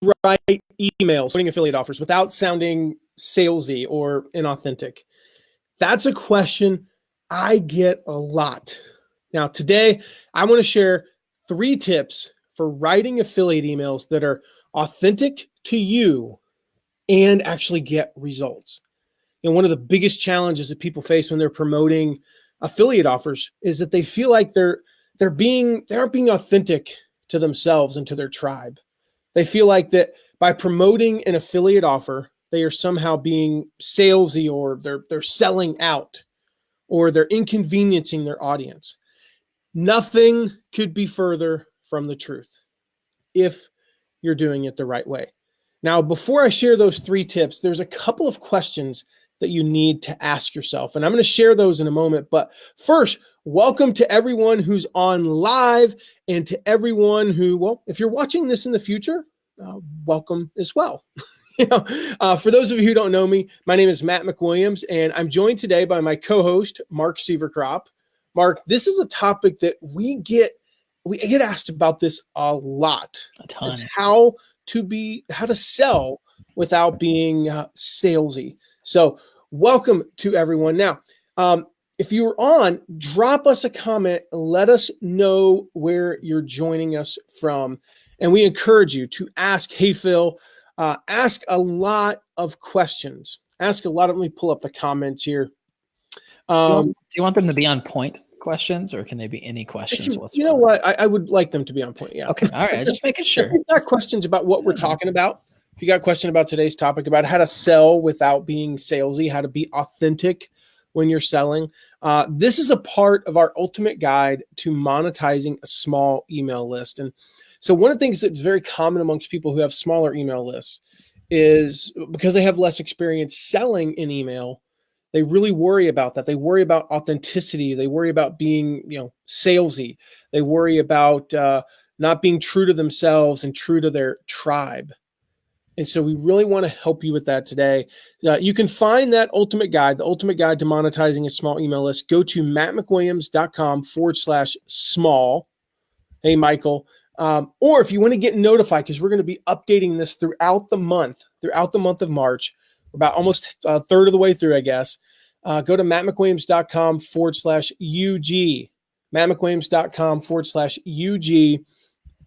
write emails, putting affiliate offers without sounding salesy or inauthentic? That's a question I get a lot. Now, today, I want to share 3 tips for writing affiliate emails that are authentic to you and actually get results. And one of the biggest challenges that people face when they're promoting affiliate offers is that they feel like they aren't being authentic to themselves and to their tribe. They feel like that by promoting an affiliate offer, they are somehow being salesy, or they're selling out, or they're inconveniencing their audience. Nothing could be further from the truth if you're doing it the right way. Now, before I share those 3 tips, there's a couple of questions that you need to ask yourself, and I'm going to share those in a moment. But first, welcome to everyone who's on live, and to everyone who, well, if you're watching this in the future, welcome as well. For those of you who don't know me, my name is Matt McWilliams, and I'm joined today by my co-host, Mark Sieverkrop. Mark, this is a topic that we get asked about this a lot. A ton. It's how to sell without being salesy. So welcome to everyone. Now, if you were on, drop us a comment. Let us know where you're joining us from. And we encourage you to ask, hey, Phil, ask a lot of questions. Let me pull up the comments here. Do you want them to be on point questions, or can they be any questions whatsoever? You know what? I would like them to be on point. Yeah. Okay. All right. Just making sure. If you've got questions about what we're talking about, if you got a question about today's topic, about how to sell without being salesy, how to be authentic when you're selling, this is a part of our ultimate guide to monetizing a small email list. And so one of the things that's very common amongst people who have smaller email lists is because they have less experience selling in email, they really worry about that. They worry about authenticity. They worry about being, salesy. They worry about not being true to themselves and true to their tribe. And so we really want to help you with that today. You can find that ultimate guide, the ultimate guide to monetizing a small email list. Go to mattmcwilliams.com/small. Hey, Michael. Or if you want to get notified, because we're going to be updating this throughout the month of March. We're about almost a third of the way through, I guess. Go to mattmcwilliams.com/UG, mattmcwilliams.com/UG,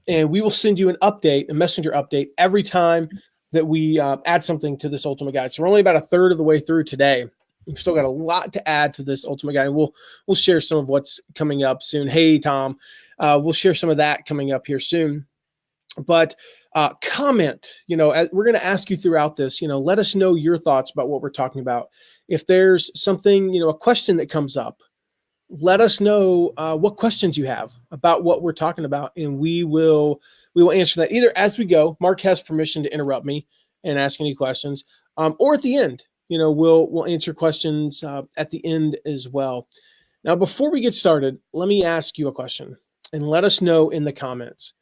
and we will send you an update, a messenger update, every time that we add something to this ultimate guide. So we're only about a third of the way through today. We've still got a lot to add to this ultimate guide. We'll share some of what's coming up soon. Hey, Tom, we'll share some of that coming up here soon. But comment, we're going to ask you throughout this, let us know your thoughts about what we're talking about. If there's something, a question that comes up, let us know what questions you have about what we're talking about, and we will answer that either as we go. Mark has permission to interrupt me and ask any questions, or at the end. We'll answer questions at the end as well. Now, before we get started, let me ask you a question, and let us know in the comments.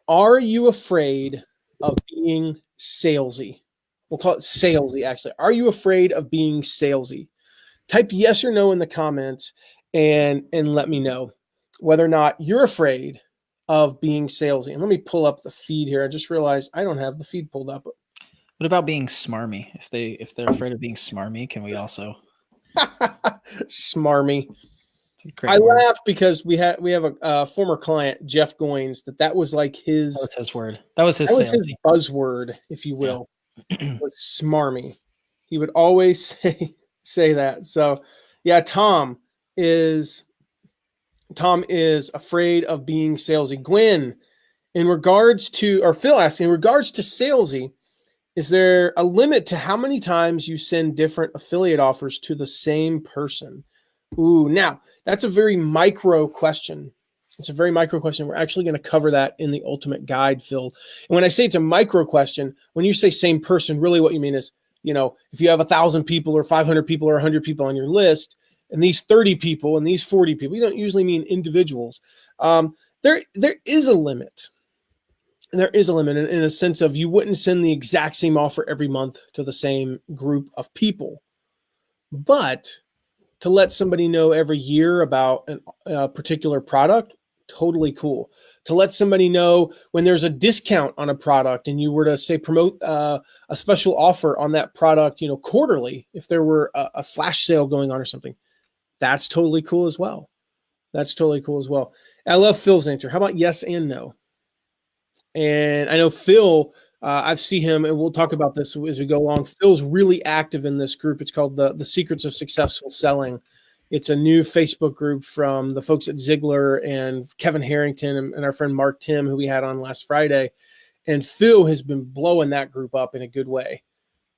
Are you afraid of being salesy? We'll call it salesy, actually. Are you afraid of being salesy? Type yes or no in the comments and let me know whether or not you're afraid of being salesy. And let me pull up the feed here. I just realized I don't have the feed pulled up. What about being smarmy? If they're afraid of being smarmy, can we also smarmy? I laugh because we have a former client, Jeff Goins, that was like his. That was his word. That was his buzzword, if you will. Yeah. Was smarmy. He would always say that. So, yeah, Tom is afraid of being salesy. Gwen, Phil asking, in regards to salesy, is there a limit to how many times you send different affiliate offers to the same person? Ooh, now that's a very micro question. It's a very micro question. We're actually going to cover that in the ultimate guide, Phil. And when I say it's a micro question, when you say same person, really what you mean is, if you have 1,000 people or 500 people or 100 people on your list, and these 30 people and these 40 people, you don't usually mean individuals. There is a limit. There is a limit in a sense of you wouldn't send the exact same offer every month to the same group of people. But to let somebody know every year about a particular product, totally cool. to let somebody know when there's a discount on a product and you were to say promote a special offer on that product, quarterly, if there were a flash sale going on or something. That's totally cool as well. That's totally cool as well. I love Phil's answer. How about yes and no? And I know Phil, I've seen him, and we'll talk about this as we go along. Phil's really active in this group. It's called the Secrets of Successful Selling. It's a new Facebook group from the folks at Ziglar and Kevin Harrington and our friend Mark Tim, who we had on last Friday. And Phil has been blowing that group up in a good way.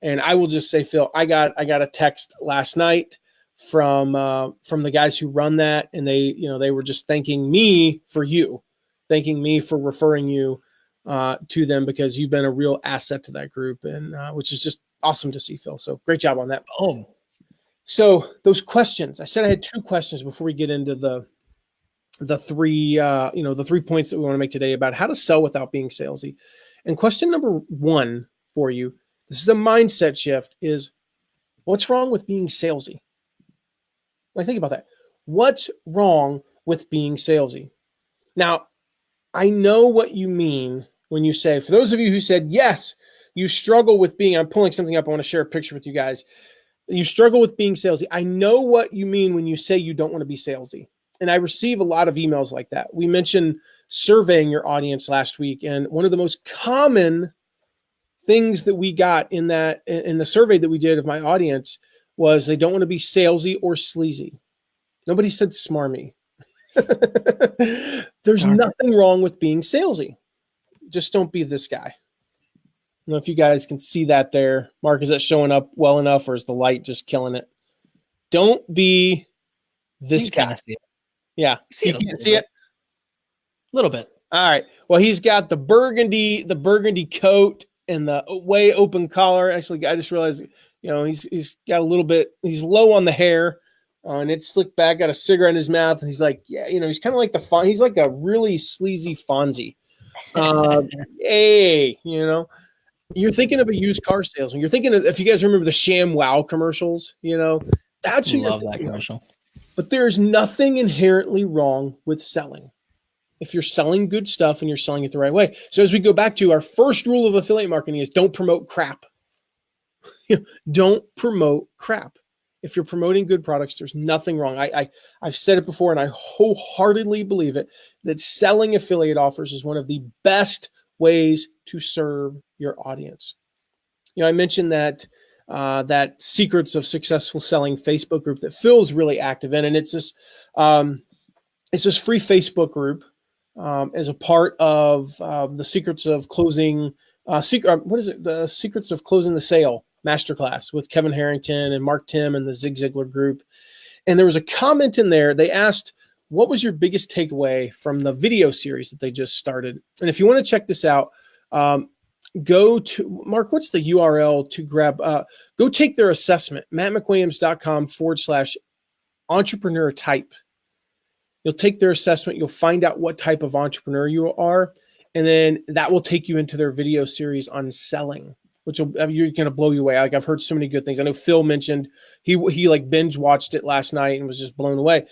And I will just say, Phil, I got a text last night from the guys who run that, and they were just thanking me for referring you to them, because you've been a real asset to that group, and which is just awesome to see, Phil. So great job on that. So those questions, I said I had 2 questions before we get into the 3 the 3 points that we want to make today about how to sell without being salesy. And question number 1 for you, this is a mindset shift, is what's wrong with being salesy? Like, think about that. What's wrong with being salesy? Now, I know what you mean when you say, for those of you who said, yes, you struggle with being, I'm pulling something up. I want to share a picture with you guys. You struggle with being salesy. I know what you mean when you say you don't want to be salesy. And I receive a lot of emails like that. We mentioned surveying your audience last week. And one of the most common things that we got in the survey that we did of my audience was they don't want to be salesy or sleazy. Nobody said smarmy. There's nothing wrong with being salesy. Just don't be this guy. I don't know if you guys can see that there. Mark, is that showing up well enough, or is the light just killing it? Don't be this guy. See it. Yeah. You can't see it? A little bit. All right. Well, he's got the burgundy coat and the way open collar. Actually, I just realized, he's got a little bit, he's low on the hair, and it's slicked back, got a cigarette in his mouth. And he's like, yeah, he's kind of like he's like a really sleazy Fonzie. Hey, you're thinking of a used car salesman. You're thinking of, if you guys remember the Sham Wow commercials, that's love that commercial. But there's nothing inherently wrong with selling if you're selling good stuff and you're selling it the right way. So as we go back to our first rule of affiliate marketing, is don't promote crap. Don't promote crap. If you're promoting good products, there's nothing wrong. I've said it before, and I wholeheartedly believe it, that selling affiliate offers is one of the best ways to serve your audience. I mentioned that Secrets of Successful Selling Facebook group that Phil's really active in, and it's this free Facebook group as a part of the Secrets of Closing. The Secrets of Closing the Sale masterclass with Kevin Harrington and Mark Tim and the Zig Ziglar group. And there was a comment in there. They asked, what was your biggest takeaway from the video series that they just started? And if you want to check this out, go to, Mark, what's the URL to grab? Go take their assessment, mattmcwilliams.com/entrepreneur type. You'll take their assessment. You'll find out what type of entrepreneur you are. And then that will take you into their video series on selling, which you're going to blow you away. Like, I've heard so many good things. I know Phil mentioned he like binge watched it last night and was just blown away.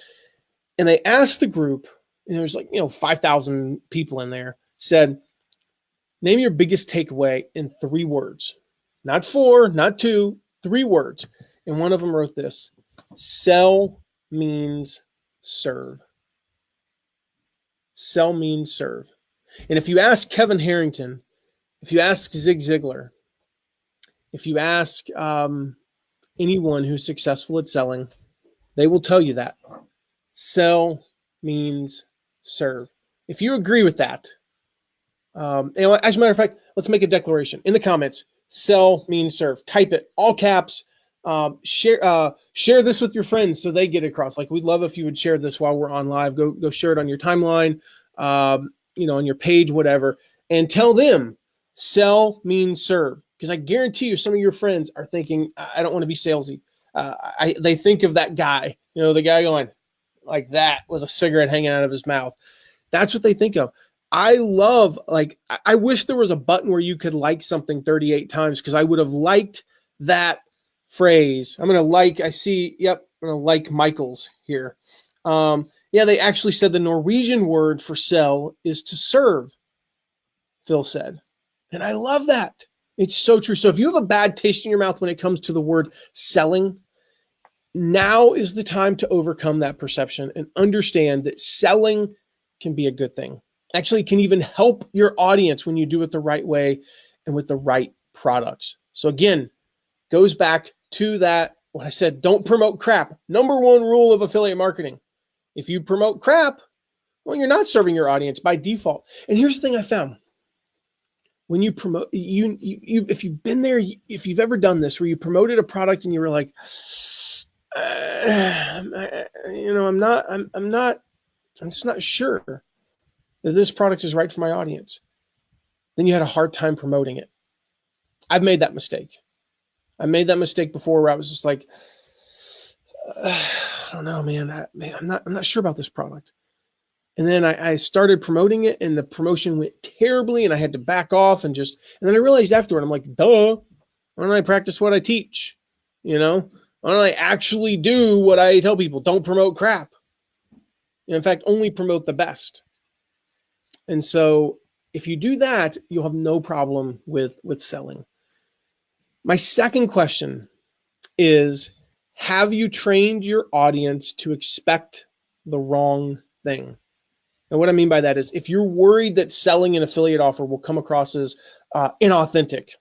And they asked the group, and there's 5,000 people in there, said, name your biggest takeaway in 3 words, not 4, not 2, 3 words. And one of them wrote this: sell means serve. Sell means serve. And if you ask Kevin Harrington, if you ask Zig Ziglar, if you ask anyone who's successful at selling, they will tell you that. Sell means serve. If you agree with that, as a matter of fact, let's make a declaration in the comments. Sell means serve. Type it, all caps. Share this with your friends so they get it across. Like, we'd love if you would share this while we're on live. Go share it on your timeline, on your page, whatever, and tell them sell means serve. Because I guarantee you, some of your friends are thinking, I don't want to be salesy. They think of that guy, the guy going like that with a cigarette hanging out of his mouth. That's what they think of. I wish there was a button where you could like something 38 times, because I would have liked that phrase. I'm going to like Michael's here. And Yeah, they actually said the Norwegian word for sell is to serve, Phil said. And I love that. It's so true. So if you have a bad taste in your mouth when it comes to the word selling, now is the time to overcome that perception and understand that selling can be a good thing. Actually, it can even help your audience when you do it the right way and with the right products. So again, goes back to that, what I said, don't promote crap. Number one rule of affiliate marketing. If you promote crap, well, you're not serving your audience by default. And here's the thing I found. When you promote, if you've been there, if you've ever done this, where you promoted a product and you were like, I'm just not sure that this product is right for my audience. Then you had a hard time promoting it. I've made that mistake. I made that mistake before where I was just like, I don't know, man. I'm not sure about this product. And then I started promoting it and the promotion went terribly and I had to back off and then I realized afterward, I'm like, duh, why don't I practice what I teach? Why don't I actually do what I tell people? Don't promote crap. In fact, only promote the best. And so if you do that, you'll have no problem with selling. My second question is, have you trained your audience to expect the wrong thing? And what I mean by that is if you're worried that selling an affiliate offer will come across as inauthentic,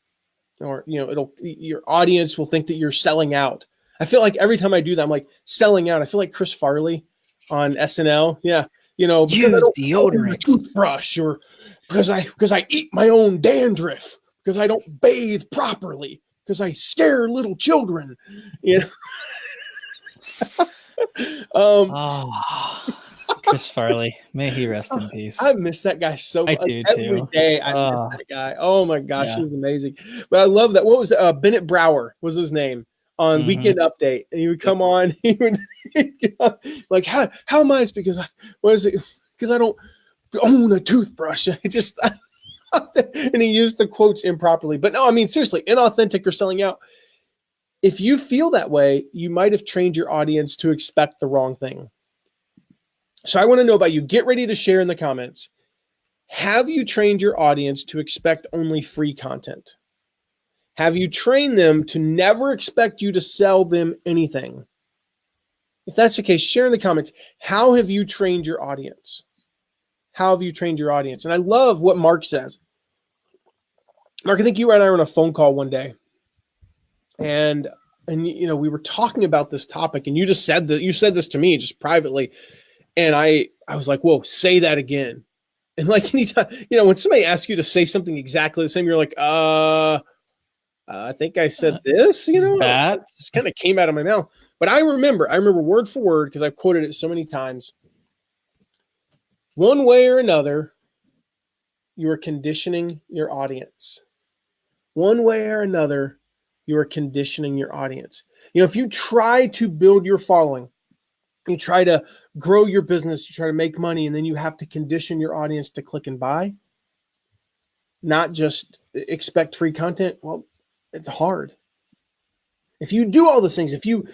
or your audience will think that you're selling out. I feel like every time I do that, I'm like selling out. I feel like Chris Farley on SNL. Yeah. Because use I don't deodorant, own a toothbrush, or because I eat my own dandruff, because I don't bathe properly, because I scare little children. Chris Farley, may he rest in peace. I miss that guy so much. I do Every too. day I miss that guy. Oh my gosh, Yeah. he was amazing. But I love that. What was Bennett Brower was his name on Weekend Update, and he would come on. He would like, how am I? It's because because I don't own a toothbrush. I just and he used the quotes improperly. But no, I mean seriously, inauthentic or selling out. If you feel that way, you might have trained your audience to expect the wrong thing. So I want to know about you. Get ready to share in the comments. Have you trained your audience to expect only free content? Have you trained them to never expect you to sell them anything? If that's the case, share in the comments. How have you trained your audience? How have you trained your audience? And I love what Mark says. Mark, I think you and I were on a phone call one day, and we were talking about this topic, and you said this to me just privately. And I was like, whoa, say that again. And like anytime, when somebody asks you to say something exactly the same, you're like, I think I said this, that just kind of came out of my mouth. But I remember word for word, because I've quoted it so many times. One way or another, you are conditioning your audience. One way or another, you are conditioning your audience. If you try to build your following, you try to grow your business, you try to make money, and then you have to condition your audience to click and buy, not just expect free content. Well, it's hard. If you do all those things, if you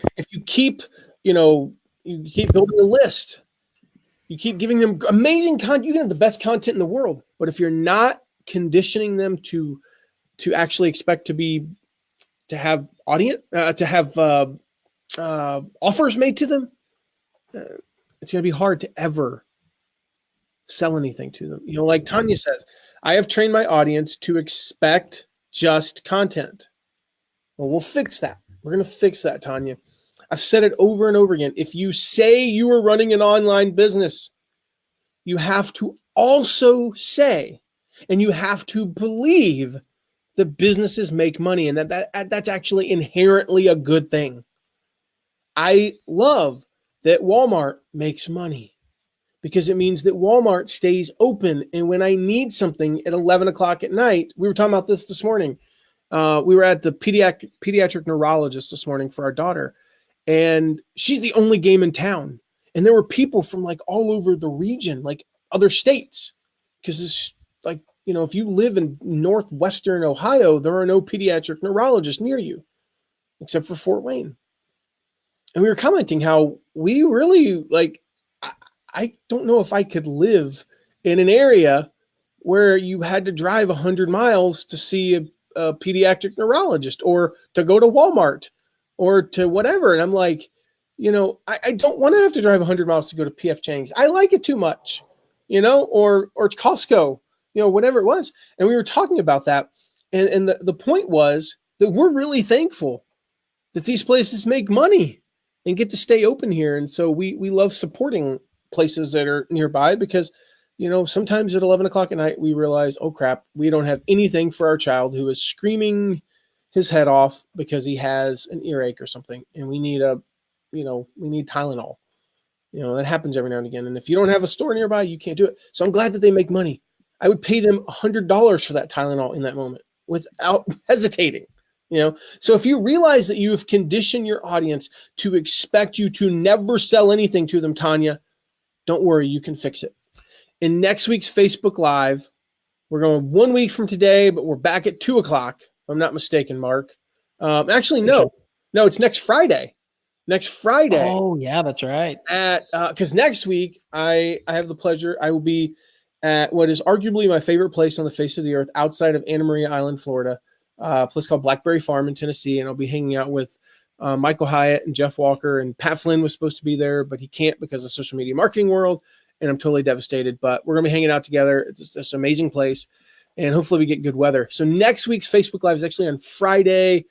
keep, you keep building a list, you keep giving them amazing content, you get the best content in the world. But if you're not conditioning them to actually expect to have audience, to have offers made to them, it's going to be hard to ever sell anything to them. Like Tanya says, I have trained my audience to expect just content. Well, we'll fix that. We're going to fix that, Tanya. I've said it over and over again. If you say you are running an online business, you have to also say, and you have to believe that businesses make money, and that's actually inherently a good thing. I love that Walmart makes money, because it means that Walmart stays open. And when I need something at 11 o'clock at night, we were talking about this morning. We were at the pediatric neurologist this morning for our daughter, and she's the only game in town. And there were people from like all over the region, like other states, because it's like, if you live in northwestern Ohio, there are no pediatric neurologists near you, except for Fort Wayne. And we were commenting how we really I don't know if I could live in an area where you had to drive 100 miles to see a pediatric neurologist or to go to Walmart or to whatever. And I'm like, I don't want to have to drive 100 miles to go to PF Chang's. I like it too much, or Costco, whatever it was. And we were talking about that. And the point was that we're really thankful that these places make money and get to stay open here. And so we love supporting places that are nearby because, sometimes at 11 o'clock at night, we realize, oh crap, we don't have anything for our child who is screaming his head off because he has an earache or something. And we need we need Tylenol. That happens every now and again. And if you don't have a store nearby, you can't do it. So I'm glad that they make money. I would pay them $100 for that Tylenol in that moment without hesitating. So if you realize that you have conditioned your audience to expect you to never sell anything to them, Tanya, don't worry, you can fix it. In next week's Facebook Live, we're going 1 week from today, but we're back at 2 o'clock, if I'm not mistaken, Mark. Actually, no, it's next Friday. Next Friday. Oh, yeah, that's right. Because next week, I have the pleasure, I will be at what is arguably my favorite place on the face of the earth outside of Anna Maria Island, Florida. A place called Blackberry Farm in Tennessee, and I'll be hanging out with Michael Hyatt and Jeff Walker, and Pat Flynn was supposed to be there, but he can't because of social media marketing world, and I'm totally devastated, but we're going to be hanging out together. It's just an amazing place, and hopefully we get good weather. So next week's Facebook Live is actually on Friday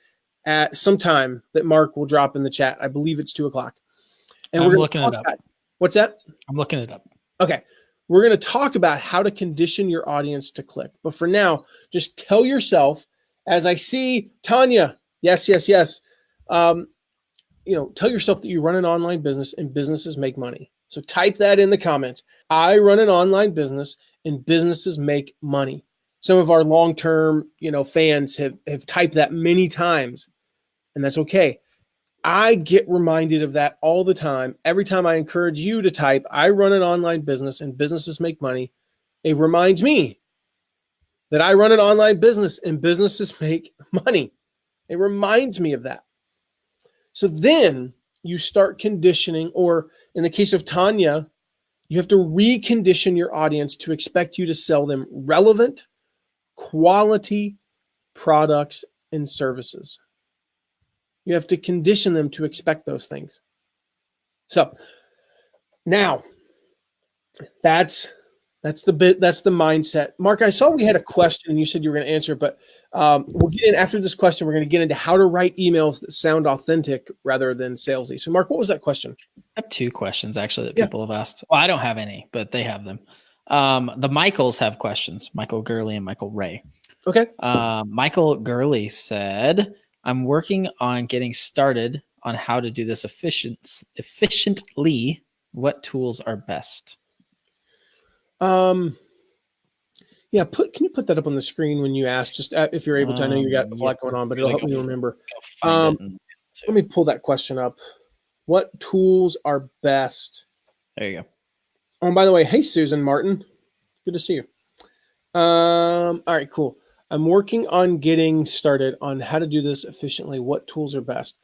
at some time that Mark will drop in the chat. I believe it's 2 o'clock. And we're looking it up. What's that? I'm looking it up. Okay. We're going to talk about how to condition your audience to click. But for now, just tell yourself, as I see Tanya, yes. Tell yourself that you run an online business and businesses make money. So type that in the comments. I run an online business and businesses make money. Some of our long-term, fans have typed that many times, and that's okay. I get reminded of that all the time. Every time I encourage you to type, I run an online business and businesses make money, it reminds me that I run an online business and businesses make money. It reminds me of that. So then you start conditioning, or in the case of Tanya, you have to recondition your audience to expect you to sell them relevant, quality products and services. You have to condition them to expect those things. So now that's the mindset. Mark, I saw we had a question and you said you were going to answer, but we'll get in after this question. We're going to get into how to write emails that sound authentic rather than salesy. So Mark, what was that question? I have two questions actually that people have asked. Well, I don't have any, but they have them. The Michaels have questions, Michael Gurley and Michael Ray. Okay. Michael Gurley said, I'm working on getting started on how to do this efficiently. What tools are best? Can you put that up on the screen when you ask, just if you're able to? I know you got a lot going on, but it'll help me remember. Let me pull that question up. What tools are best? There you go. Oh, and by the way, hey, Susan Martin. Good to see you. All right, cool. I'm working on getting started on how to do this efficiently. What tools are best?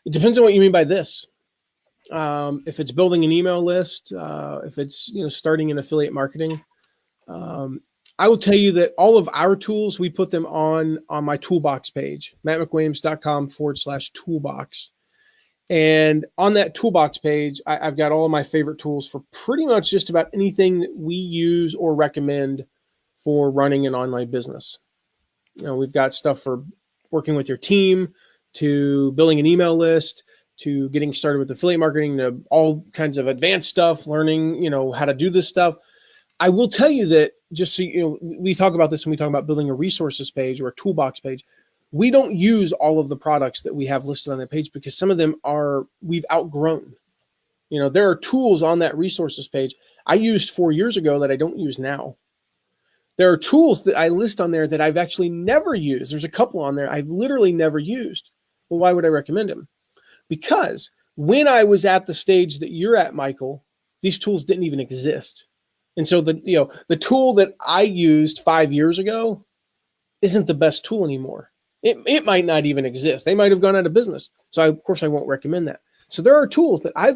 It depends on what you mean by this. If it's building an email list, if it's starting in affiliate marketing, I will tell you that all of our tools, we put them on my toolbox page, mattmcwilliams.com/toolbox. And on that toolbox page, I've got all of my favorite tools for pretty much just about anything that we use or recommend for running an online business. We've got stuff for working with your team, to building an email list, to getting started with affiliate marketing, to all kinds of advanced stuff, learning, how to do this stuff. I will tell you that, just so we talk about this when we talk about building a resources page or a toolbox page. We don't use all of the products that we have listed on that page because some of them we've outgrown. There are tools on that resources page I used 4 years ago that I don't use now. There are tools that I list on there that I've actually never used. There's a couple on there I've literally never used. Well, why would I recommend them? Because when I was at the stage that you're at, Michael, these tools didn't even exist. And so the tool that I used 5 years ago isn't the best tool anymore. It might not even exist. They might have gone out of business. So of course I won't recommend that. So there are tools that I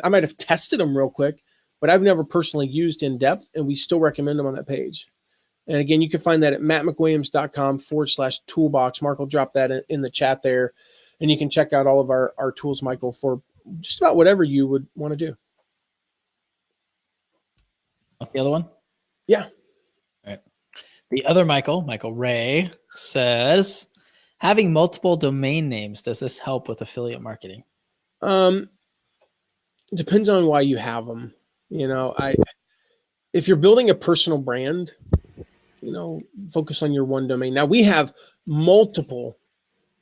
might have tested them real quick, but I've never personally used in depth, and we still recommend them on that page. And again, you can find that at mattmcwilliams.com/toolbox. Mark will drop that in the chat there, and you can check out all of our tools, Michael, for just about whatever you would want to do. The other one? Yeah. All right. The other Michael Ray, says, having multiple domain names, does this help with affiliate marketing? Depends on why you have them. If you're building a personal brand, focus on your one domain. Now we have multiple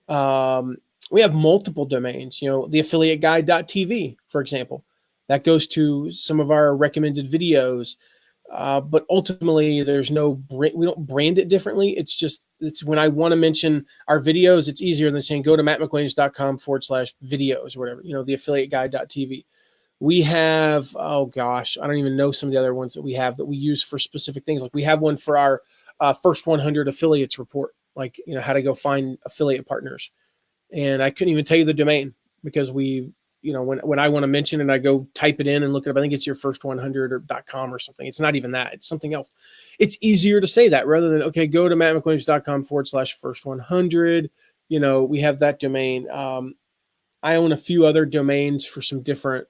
domains, the affiliateguide.tv, for example, that goes to some of our recommended videos. But ultimately there's we don't brand it differently. It's when I want to mention our videos, it's easier than saying, go to mattmcwilliams.com/videos or whatever, the affiliateguide.tv. We have, I don't even know some of the other ones that we have that we use for specific things. Like we have one for our first 100 affiliates report, like, how to go find affiliate partners. And I couldn't even tell you the domain because when I want to mention and I go type it in and look it up, I think it's your first 100 or .com or something. It's not even that. It's something else. It's easier to say that rather than, okay, go to mattmcwilliams.com/first 100. We have that domain. I own a few other domains for some different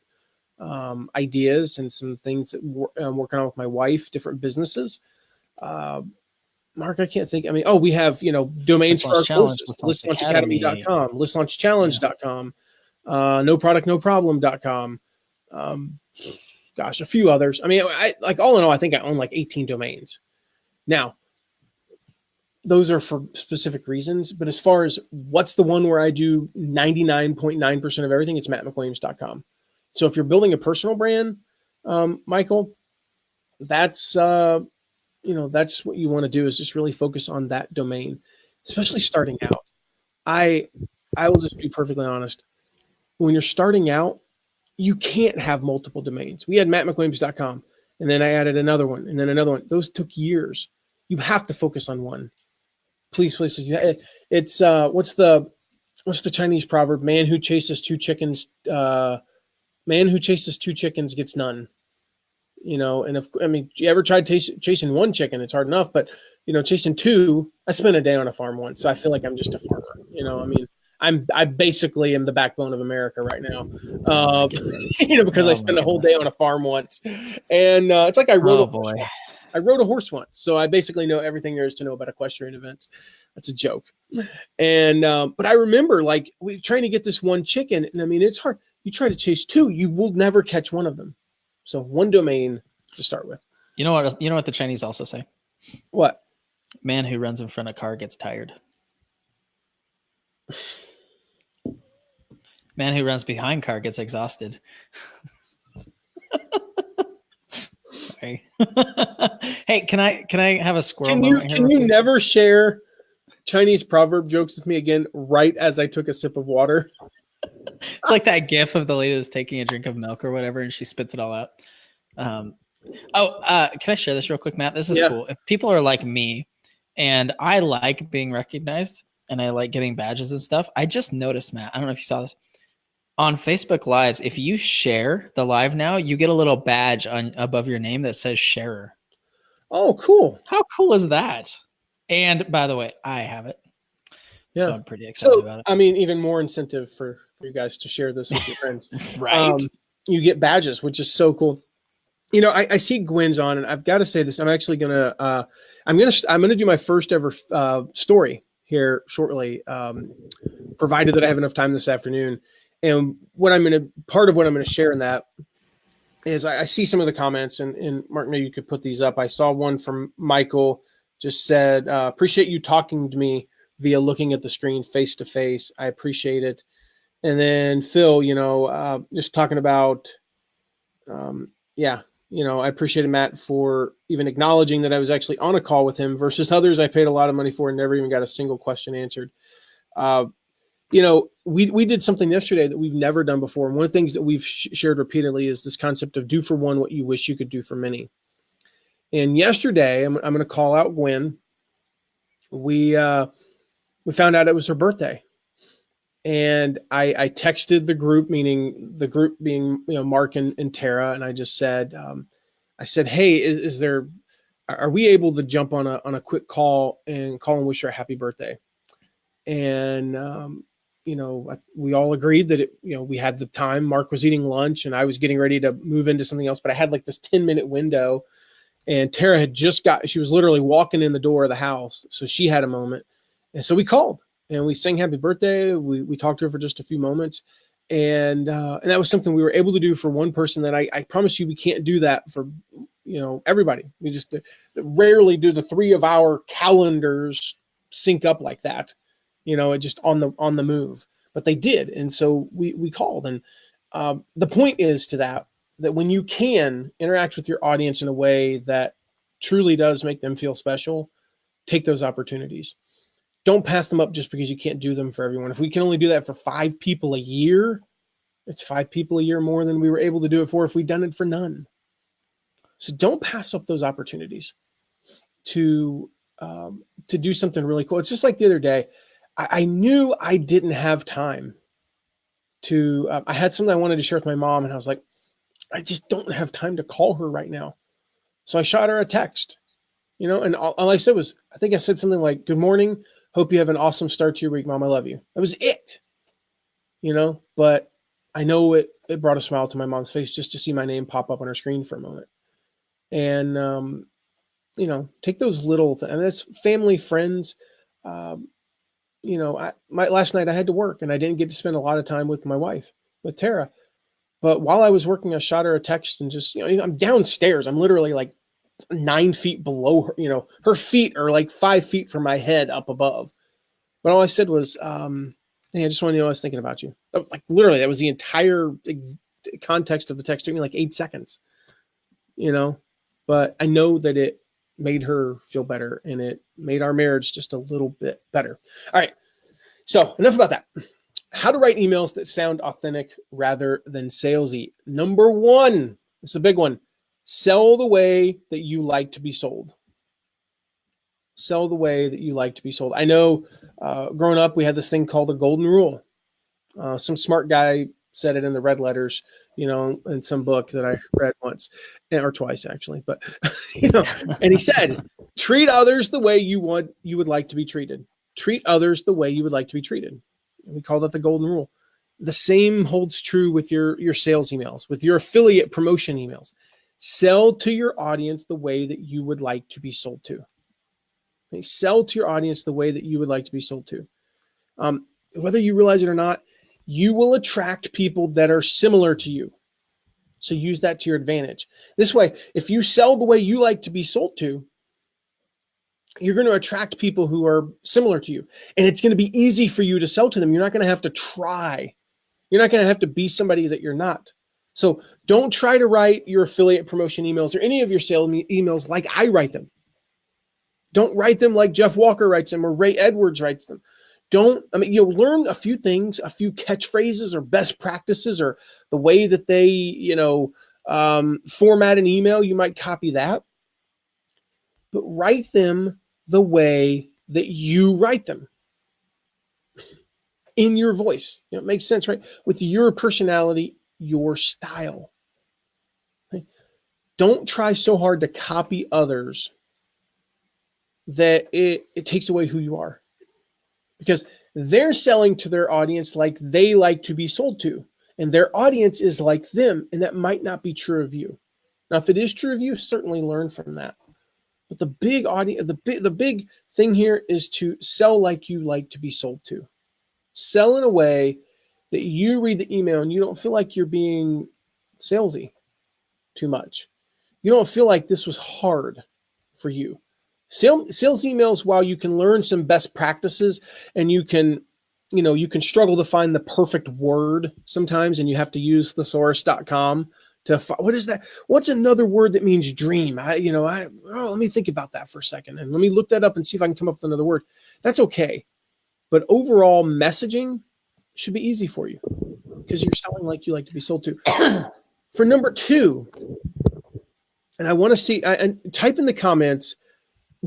ideas and some things that I'm working on with my wife, different businesses. Mark, I can't think. We have, domains for our courses, listlaunchacademy.com, listlaunchchallenge.com, noproductnoproblem.com. A few others. All in all, I think I own like 18 domains. Now, those are for specific reasons, but as far as what's the one where I do 99.9% of everything, it's mattmcwilliams.com. So if you're building a personal brand, Michael, that's what you want to do, is just really focus on that domain, especially starting out. I will just be perfectly honest. When you're starting out, you can't have multiple domains. We had mattmcwilliams.com, and then I added another one, and then another one. Those took years. You have to focus on one. Please. It's what's the Chinese proverb? Man who chases two chickens gets none. And you ever tried chasing one chicken? It's hard enough, but chasing two. I spent a day on a farm once, so I feel like I'm just a farmer. I basically am the backbone of America right now. Because I spent a whole day on a farm once, and it's like I rode a horse once, so I basically know everything there is to know about equestrian events. That's a joke. And but I remember we trying to get this one chicken, and it's hard. You try to chase two, you will never catch one of them. So one domain to start with. You know what the Chinese also say? What? Man who runs in front of car gets tired. Man who runs behind car gets exhausted. Sorry. Hey, can I have a squirrel moment here? Can you never share Chinese proverb jokes with me again right as I took a sip of water? It's like that gif of the lady that's taking a drink of milk or whatever, and she spits it all out. Can I share this real quick, Matt? This is cool. If people are like me, and I like being recognized, and I like getting badges and stuff, I just noticed, Matt, I don't know if you saw this, on Facebook Lives, if you share the live now, you get a little badge above your name that says sharer. Oh, cool. How cool is that? And by the way, I have it. Yeah. So I'm pretty excited about it. Even more incentive for you guys to share this with your friends. Right. You get badges, which is so cool. I see Gwen's on, and I've got to say this. I'm actually gonna do my first ever story here shortly, provided that I have enough time this afternoon. And part of what I'm gonna share in that is I see some of the comments, and Mark, maybe you could put these up. I saw one from Michael, just said, appreciate you talking to me via looking at the screen face to face. I appreciate it. And then Phil, just talking about, I appreciated Matt for even acknowledging that I was actually on a call with him versus others I paid a lot of money for and never even got a single question answered. We did something yesterday that we've never done before. And one of the things that we've shared repeatedly is this concept of do for one what you wish you could do for many. And yesterday, I'm going to call out Gwen. We found out it was her birthday. And I texted the group, meaning the group being, Mark and Tara. And I just said, I said, hey, are we able to jump on a quick call and wish her a happy birthday? And, we all agreed that we had the time. Mark was eating lunch and I was getting ready to move into something else, but I had like this 10-minute window, and Tara had she was literally walking in the door of the house. So she had a moment. And so we called and we sang happy birthday. We talked to her for just a few moments. And that was something we were able to do for one person that I promise you, we can't do that for, everybody. We just rarely do the 3 of our calendars sync up like that, just on the move, but they did. And so we called. And the point is that when you can interact with your audience in a way that truly does make them feel special, take those opportunities. Don't pass them up just because you can't do them for everyone. If we can only do that for 5 people a year, it's 5 people a year more than we were able to do it for if we'd done it for none. So don't pass up those opportunities to do something really cool. It's just like the other day, I knew I didn't have time to, I had something I wanted to share with my mom, and I was like, I just don't have time to call her right now. So I shot her a text, and all I said was, I think I said something like, good morning. Hope you have an awesome start to your week, Mom. I love you. That was it, but I know it brought a smile to my mom's face just to see my name pop up on her screen for a moment. And, take those little things, and that's family, friends. Last night I had to work and I didn't get to spend a lot of time with my wife, with Tara. But while I was working, I shot her a text and just, I'm downstairs. I'm literally like 9 feet below her. Her feet are like 5 feet from my head up above. But all I said was, hey, I just want you to know I was thinking about you. Like literally, that was the entire context of the text. It took me like 8 seconds, but I know that it made her feel better and it made our marriage just a little bit better. All right. So enough about that. How to write emails that sound authentic rather than salesy. Number 1, this is a big one. Sell the way that you like to be sold. Sell the way that you like to be sold. I know growing up, we had this thing called the golden rule. Some smart guy said it in the red letters, in some book that I read once or twice actually, but and he said, treat others the way you would like to be treated. Treat others the way you would like to be treated. We call that the golden rule. The same holds true with your sales emails, with your affiliate promotion emails. Sell to your audience the way that you would like to be sold to. Okay? Sell to your audience the way that you would like to be sold to. Whether you realize it or not, you will attract people that are similar to you. So use that to your advantage. This way, if you sell the way you like to be sold to, you're going to attract people who are similar to you. And it's going to be easy for you to sell to them. You're not going to have to try. You're not going to have to be somebody that you're not. So don't try to write your affiliate promotion emails or any of your sales emails like I write them. Don't write them like Jeff Walker writes them or Ray Edwards writes them. You'll learn a few things, a few catchphrases or best practices or the way that they, format an email. You might copy that, but write them the way that you write them in your voice. It makes sense, right? With your personality, your style. Okay? Don't try so hard to copy others that it takes away who you are. Because they're selling to their audience like they like to be sold to. And their audience is like them. And that might not be true of you. Now, if it is true of you, certainly learn from that. But the big audience, the big thing here is to sell like you like to be sold to. Sell in a way that you read the email and you don't feel like you're being salesy too much. You don't feel like this was hard for you. Sales emails, while you can learn some best practices and you can struggle to find the perfect word sometimes, and you have to use thesaurus.com to what is that? What's another word that means dream? Let me think about that for a second and let me look that up and see if I can come up with another word. That's okay. But overall messaging should be easy for you because you're selling like you like to be sold to. For number 2, and I want to see, type in the comments,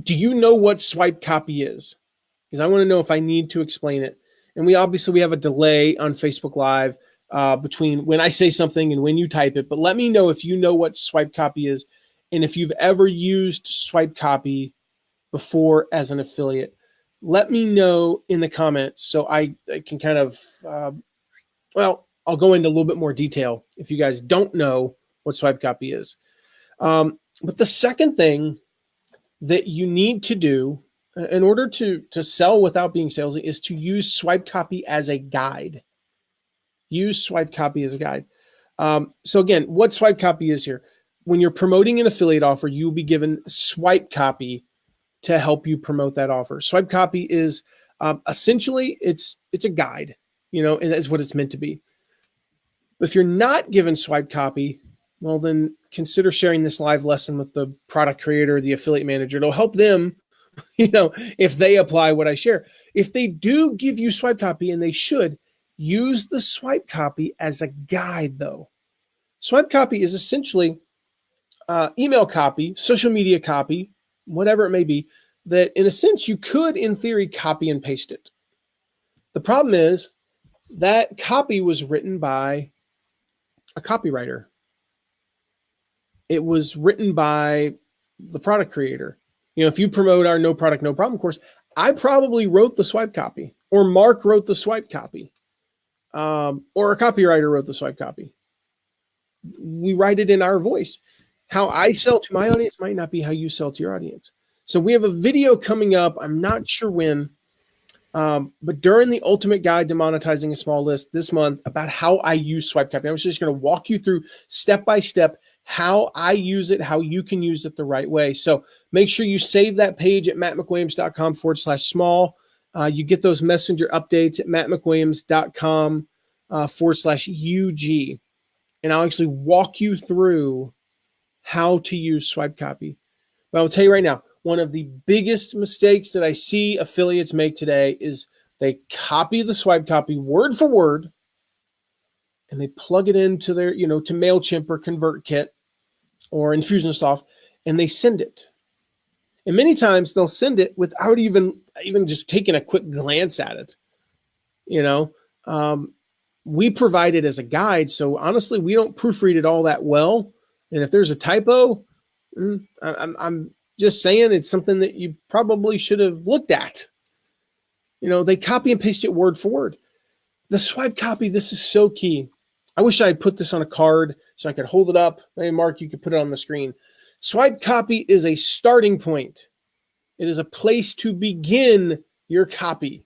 do you know what swipe copy is? Because I want to know if I need to explain it. And we have a delay on Facebook Live between when I say something and when you type it. But let me know if you know what swipe copy is and if you've ever used swipe copy before as an affiliate. Let me know in the comments so I can kind of, I'll go into a little bit more detail if you guys don't know what swipe copy is. But the second thing that you need to do in order to sell without being salesy is to use swipe copy as a guide. Use swipe copy as a guide. So again, what swipe copy is here? When you're promoting an affiliate offer, you will be given swipe copy to help you promote that offer. Swipe copy is essentially it's a guide, and that's what it's meant to be. If you're not given swipe copy, well, then consider sharing this live lesson with the product creator, the affiliate manager. It'll help them, if they apply what I share. If they do give you swipe copy, and they should, use the swipe copy as a guide, though. Swipe copy is essentially email copy, social media copy, whatever it may be, that in a sense you could, in theory, copy and paste it. The problem is that copy was written by a copywriter. It was written by the product creator. If you promote our No Product, No Problem course, I probably wrote the swipe copy, or Mark wrote the swipe copy, or a copywriter wrote the swipe copy. We write it in our voice. How I sell to my audience might not be how you sell to your audience. So we have a video coming up. I'm not sure when, but during the Ultimate Guide to Monetizing a Small List this month about how I use swipe copy. I was just going to walk you through step by step how I use it, how you can use it the right way. So make sure you save that page at mattmcwilliams.com/small. You get those messenger updates at mattmcwilliams.com/UG. And I'll actually walk you through how to use swipe copy. But I'll tell you right now, one of the biggest mistakes that I see affiliates make today is they copy the swipe copy word for word, and they plug it into their, to MailChimp or ConvertKit or Infusionsoft, and they send it. And many times they'll send it without even just taking a quick glance at it. We provide it as a guide, so honestly, we don't proofread it all that well. And if there's a typo, I'm just saying it's something that you probably should have looked at. They copy and paste it word for word. The swipe copy, this is so key. I wish I had put this on a card so I could hold it up. Hey, Mark, you could put it on the screen. Swipe copy is a starting point. It is a place to begin your copy.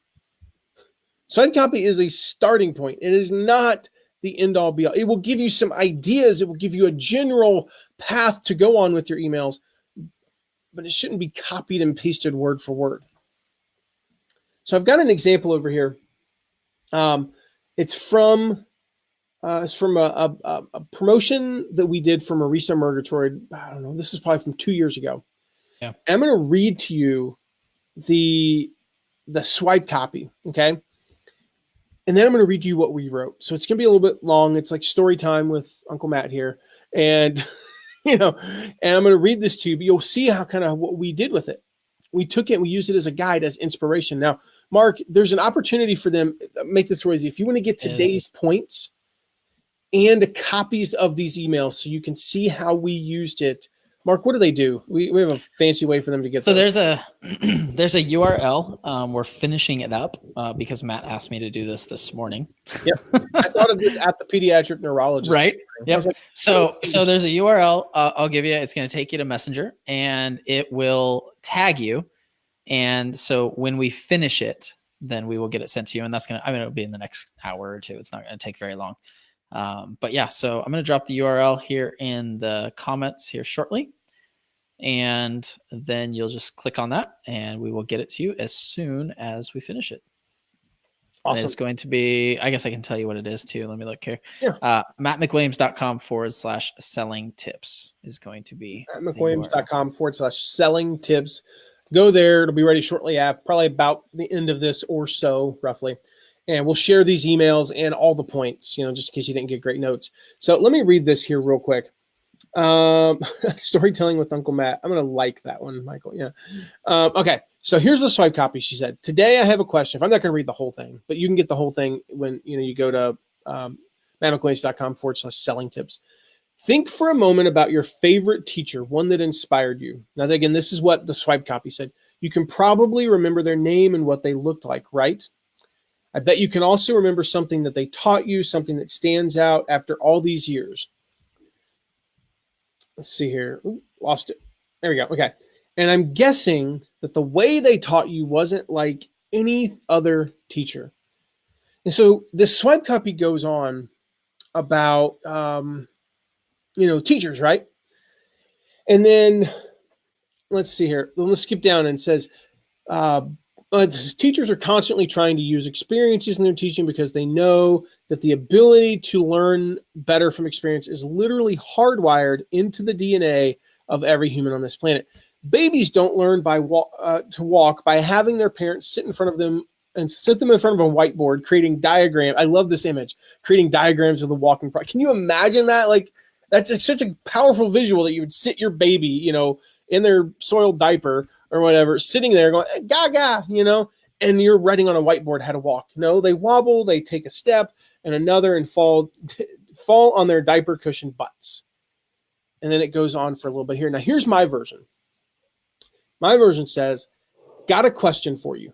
Swipe copy is a starting point. It is not the end all be all. It will give you some ideas. It will give you a general path to go on with your emails, but it shouldn't be copied and pasted word for word. So I've got an example over here. It's from a promotion that we did for Marisa Murgatroyd. I don't know. This is probably from 2 years ago. Yeah. I'm going to read to you the swipe copy. Okay. And then I'm going to read you what we wrote. So it's going to be a little bit long. It's like story time with Uncle Matt here. And, and I'm going to read this to you, but you'll see how kind of what we did with it. We took it and we used it as a guide, as inspiration. Now, Mark, there's an opportunity for them. Make this real easy. If you want to get today's points and copies of these emails so you can see how we used it, Mark, what do they do? We have a fancy way for them to get so those. There's a URL. We're finishing it up because Matt asked me to do this morning. Yep. I thought of this at the pediatric neurologist. Right. Yep. Like, so there's a URL I'll give you. It's going to take you to Messenger and it will tag you. And so when we finish it, then we will get it sent to you. And that's it'll be in the next hour or two. It's not going to take very long. But yeah, so I'm going to drop the URL here in the comments here shortly. And then you'll just click on that and we will get it to you as soon as we finish it. Awesome. And it's going to be, I guess I can tell you what it is too. Let me look here. Yeah. mattmcwilliams.com/selling tips is going to be mattmcwilliams.com/selling tips. Go there. It'll be ready shortly after, probably about the end of this or so, roughly. And we'll share these emails and all the points, just in case you didn't get great notes. So let me read this here real quick. Storytelling with Uncle Matt. I'm going to like that one, Michael. Yeah. Okay. So here's the swipe copy. She said, today I have a question. If I'm not going to read the whole thing, but you can get the whole thing when, you go to mattmcquains.com/selling tips. Think for a moment about your favorite teacher, one that inspired you. Now, again, this is what the swipe copy said. You can probably remember their name and what they looked like, right? I bet you can also remember something that they taught you, something that stands out after all these years. Let's see here. Ooh, lost it. There we go. Okay. And I'm guessing that the way they taught you wasn't like any other teacher. And so this swipe copy goes on about, teachers, right? And then let's see here. Let's skip down and it says, teachers are constantly trying to use experiences in their teaching because they know that the ability to learn better from experience is literally hardwired into the DNA of every human on this planet. Babies don't learn to walk by having their parents sit in front of them and sit them in front of a whiteboard, creating diagrams. I love this image, creating diagrams of the walking process. Can you imagine that? Like, that's such a powerful visual that you would sit your baby, in their soiled diaper or whatever, sitting there going, gaga, and you're writing on a whiteboard how to walk. No, they wobble, they take a step and another and fall on their diaper cushion butts. And then it goes on for a little bit here. Now, here's my version. My version says, got a question for you.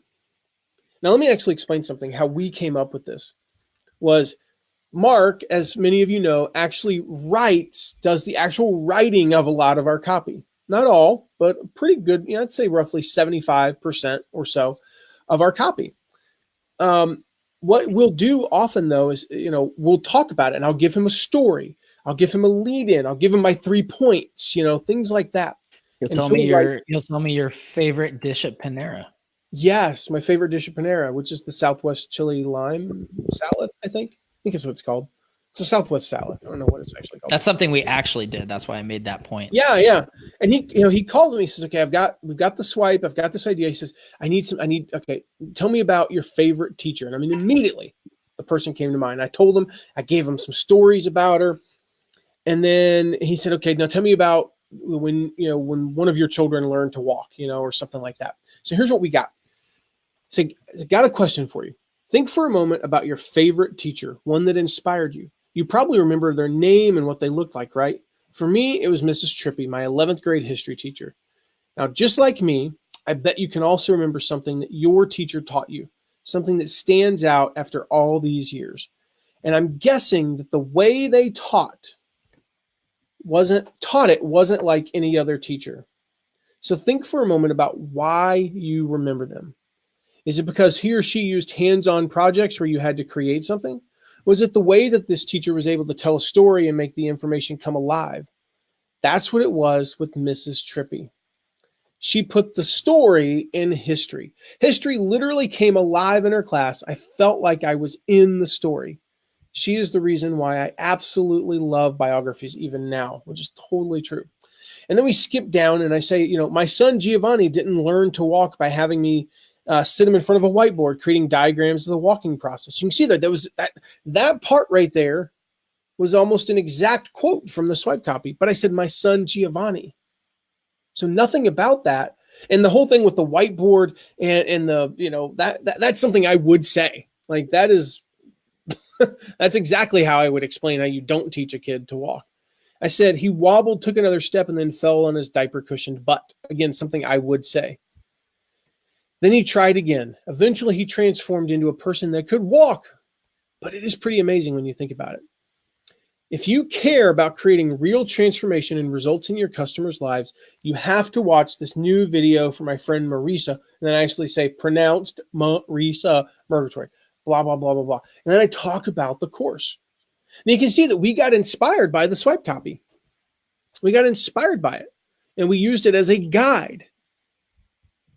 Now, let me actually explain something, how we came up with this. Was Mark, as many of you know, actually does the actual writing of a lot of our copy. Not all, but pretty good. I'd say roughly 75% or so of our copy. What we'll do often, though, is, we'll talk about it and I'll give him a story. I'll give him a lead in. I'll give him my 3 points, things like that. You'll tell me your favorite dish at Panera. Yes, my favorite dish at Panera, which is the Southwest chili lime salad, I think that's what it's called. It's a Southwest salad. I don't know what it's actually called. That's something we actually did. That's why I made that point. Yeah. And he calls me, he says, okay, we've got the swipe. I've got this idea. He says, okay, tell me about your favorite teacher. And I mean, immediately the person came to mind. I told him, I gave him some stories about her. And then he said, okay, now tell me about when one of your children learned to walk, or something like that. So here's what we got. So I got a question for you. Think for a moment about your favorite teacher, one that inspired you. You probably remember their name and what they looked like, right? For me, it was Mrs. Trippy, my 11th grade history teacher. Now, just like me, I bet you can also remember something that your teacher taught you, something that stands out after all these years. And I'm guessing that the way they taught wasn't like any other teacher. So think for a moment about why you remember them. Is it because he or she used hands-on projects where you had to create something? Was it the way that this teacher was able to tell a story and make the information come alive? That's what it was with Mrs. Trippy. She put the story in history. History literally came alive in her class. I felt like I was in the story. She is the reason why I absolutely love biographies even now, which is totally true. And then we skip down and I say, my son Giovanni didn't learn to walk by having me sit him in front of a whiteboard, creating diagrams of the walking process. You can see that part right there was almost an exact quote from the swipe copy. But I said, my son Giovanni. So nothing about that. And the whole thing with the whiteboard and that's something I would say. Like that is, that's exactly how I would explain how you don't teach a kid to walk. I said he wobbled, took another step, and then fell on his diaper cushioned butt. Again, something I would say. Then he tried again. Eventually, he transformed into a person that could walk. But it is pretty amazing when you think about it. If you care about creating real transformation and results in your customers' lives, you have to watch this new video from my friend Marisa. And then I actually say pronounced Marisa Murgatory, blah, blah, blah, blah, blah. And then I talk about the course. And you can see that we got inspired by the swipe copy. We got inspired by it. And we used it as a guide.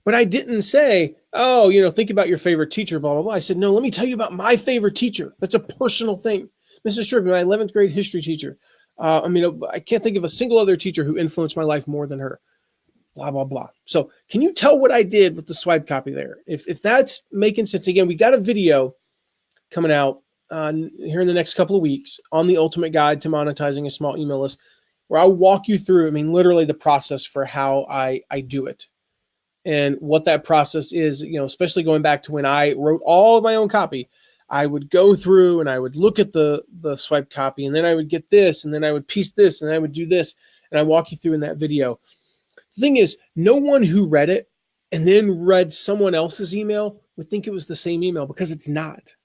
But I didn't say, think about your favorite teacher, blah, blah, blah. I said, no, let me tell you about my favorite teacher. That's a personal thing. Mrs. Trippy, my 11th grade history teacher. I can't think of a single other teacher who influenced my life more than her. Blah, blah, blah. So can you tell what I did with the swipe copy there? If that's making sense, again, we got a video coming out here in the next couple of weeks on the ultimate guide to monetizing a small email list. where I'll walk you through, I mean, literally the process for how I do it. And what that process is, especially going back to when I wrote all of my own copy, I would go through and I would look at the swipe copy, and then I would get this, and then I would piece this, and I would do this, and I walk you through in that video. The thing is, no one who read it and then read someone else's email would think it was the same email, because it's not.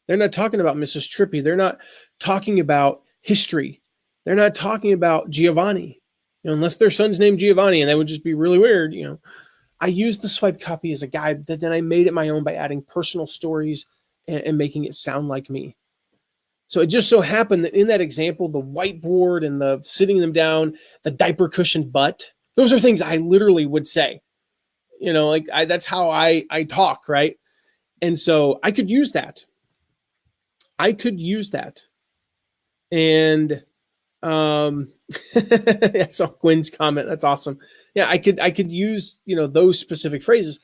They're not talking about Mrs. Trippy. They're not talking about history. They're not talking about Giovanni, unless their son's named Giovanni, and that would just be really weird. I used the swipe copy as a guide, that then I made it my own by adding personal stories and making it sound like me. So it just so happened that in that example, the whiteboard and the sitting them down, the diaper cushioned butt, those are things I literally would say. That's how I talk, right? And so I could use that. And I saw Gwen's comment. That's awesome. Yeah, I could use, those specific phrases.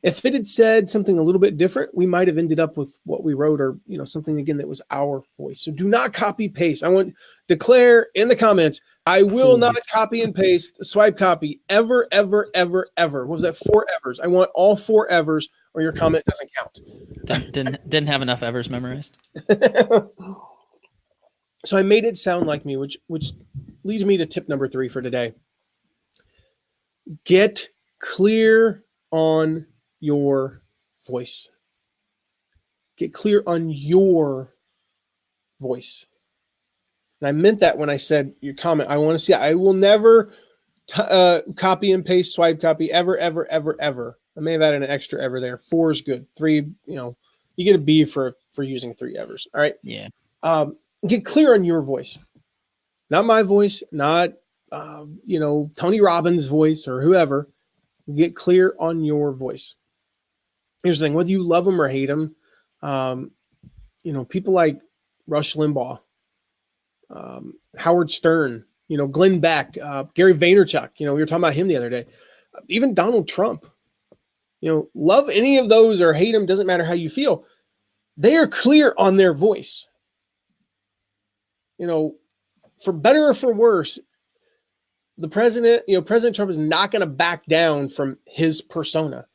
If it had said something a little bit different, we might have ended up with what we wrote, or, something again that was our voice. So do not copy paste. I want declare in the comments, I will not copy and paste swipe copy ever, ever, ever, ever. What was that? 4 evers. I want all 4 evers, or your comment doesn't count. Didn't have enough evers memorized. So I made it sound like me, which leads me to tip number 3 for today. Get clear on your voice. Get clear on your voice. And I meant that when I said your comment. I want to see, I will never copy and paste swipe copy ever, ever, ever, ever. I may have added an extra ever there. 4 is good. 3, you get a B for using 3 evers. All right. Yeah. Get clear on your voice, not my voice, not, Tony Robbins' voice or whoever. Get clear on your voice. Here's the thing, whether you love them or hate them, people like Rush Limbaugh, Howard Stern, Glenn Beck, Gary Vaynerchuk, we were talking about him the other day, even Donald Trump, love any of those or hate them, doesn't matter how you feel. They are clear on their voice. For better or for worse, the president, President Trump is not going to back down from his persona.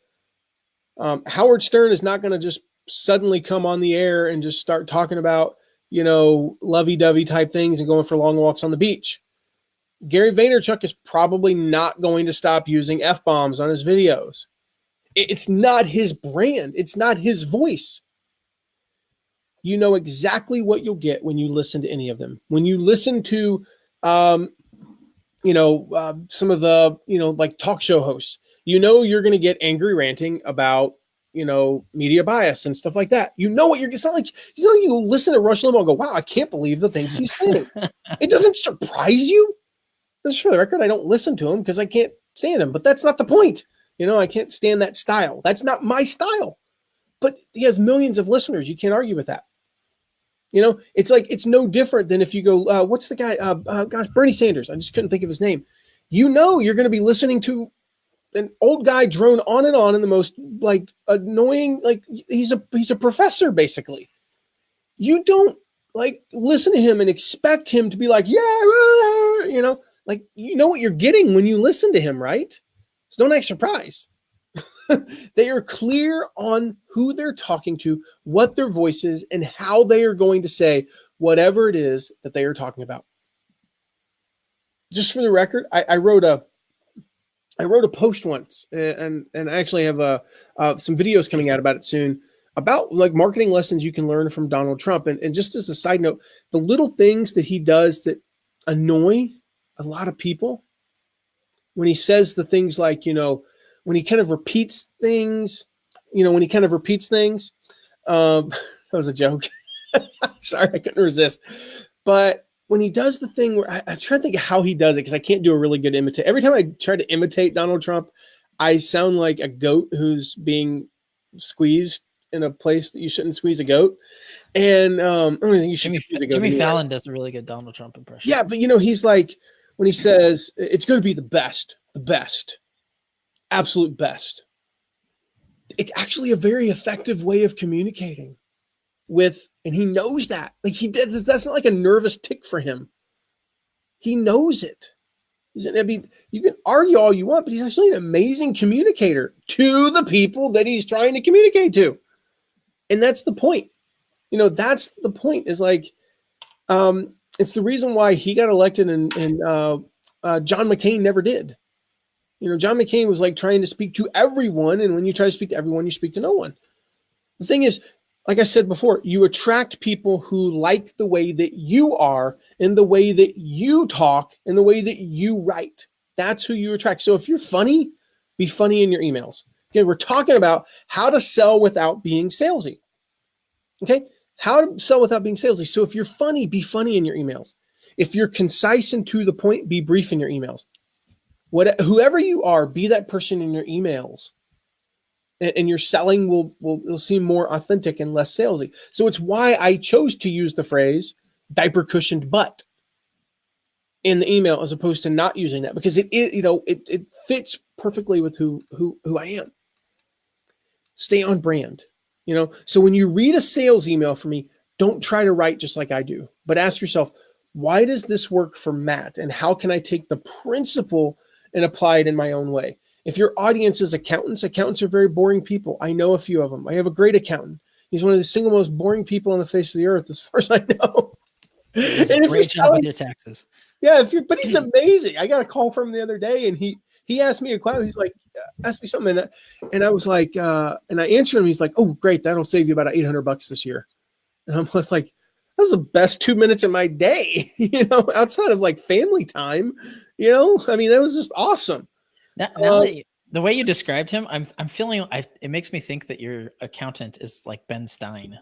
Howard Stern is not going to just suddenly come on the air and just start talking about, lovey-dovey type things and going for long walks on the beach. Gary Vaynerchuk is probably not going to stop using F-bombs on his videos. It's not his brand. It's not his voice. You know exactly what you'll get when you listen to any of them. When you listen to, some of the, like talk show hosts, you're going to get angry ranting about, media bias and stuff like that. What it's not like, you listen to Rush Limbaugh and go, wow, I can't believe the things he's saying. It doesn't surprise you. Just for the record, I don't listen to him because I can't stand him, but that's not the point. I can't stand that style. That's not my style, but he has millions of listeners. You can't argue with that. It's like, it's no different than if you go, what's the guy? Bernie Sanders. I just couldn't think of his name. You're going to be listening to an old guy drone on and on in the most like annoying, like he's a professor basically. You don't like listen to him and expect him to be like, yeah, like, what you're getting when you listen to him, right? So don't act surprised. They are clear on who they're talking to, what their voice is, and how they are going to say whatever it is that they are talking about. Just for the record, I wrote a post once, and I actually have some videos coming out about it soon, about like marketing lessons you can learn from Donald Trump. And just as a side note, the little things that he does that annoy a lot of people, when he says the things like, when he kind of repeats things, that was a joke. Sorry, I couldn't resist. But when he does the thing where I try to think of how he does it, because I can't do a really good imitate. Every time I try to imitate Donald Trump, I sound like a goat who's being squeezed in a place that you shouldn't squeeze a goat. And I don't think you should squeeze a goat. Jimmy Fallon does a really good Donald Trump impression. Yeah, but he's like, when he says it's going to be the best, absolute best. It's actually a very effective way of communicating with, and he knows that. Like that's not like a nervous tick for him. He knows it. I mean, you can argue all you want, but he's actually an amazing communicator to the people that he's trying to communicate to. And that's the point. That's the point, is like, it's the reason why he got elected and John McCain never did. John McCain was like trying to speak to everyone. And when you try to speak to everyone, you speak to no one. The thing is, like I said before, you attract people who like the way that you are and the way that you talk and the way that you write. That's who you attract. So if you're funny, be funny in your emails. Okay, we're talking about how to sell without being salesy. Okay, how to sell without being salesy. So if you're funny, be funny in your emails. If you're concise and to the point, be brief in your emails. Whoever you are, be that person in your emails. And your selling will seem more authentic and less salesy. So it's why I chose to use the phrase diaper cushioned butt in the email as opposed to not using that, because it fits perfectly with who I am. Stay on brand. So when you read a sales email from me, don't try to write just like I do, but ask yourself, why does this work for Matt? And how can I take the principle and apply it in my own way? If your audience is accountants are very boring people. I know a few of them. I have a great accountant. He's one of the single most boring people on the face of the earth, as far as I know. He does a great job with your taxes. Yeah, but he's amazing. I got a call from him the other day, and he asked me a question. He's like, asked me something, and I was like, and I answered him. He's like, oh, great, that'll save you about $800 this year. And I'm just like, that's the best 2 minutes of my day, outside of like family time. I mean, that was just awesome. Now the way you described him, I'm feeling it makes me think that your accountant is like Ben Stein.